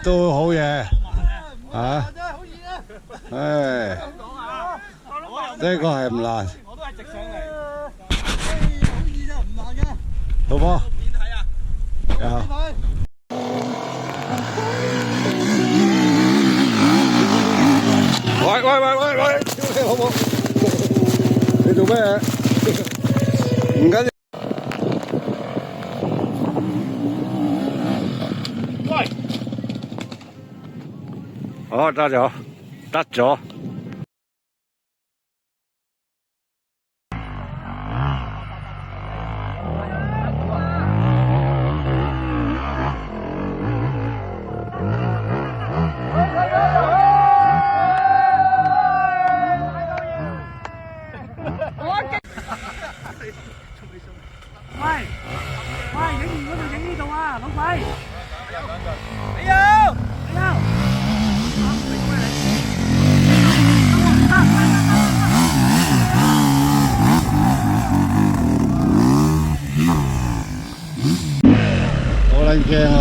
都好嘢嚇，唉，呢個係唔難。我都係直上嚟。好易啫，唔難嘅。老婆，點睇啊？有。喂，屌你老母！你做咩？唔緊要。喂！哦，得咗，得咗。喂，影完嗰度影呢度啊，老細。你有。好撚驚啊！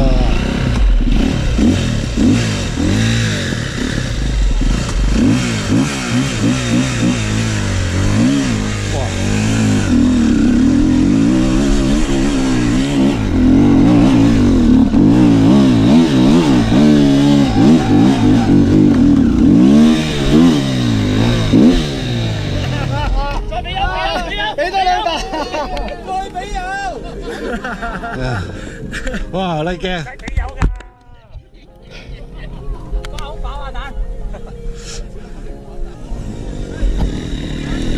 哇！好撚驚。好飽啊蛋。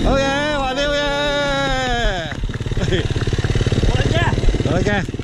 好嘢，話你好嘢。好撚驚。好撚驚。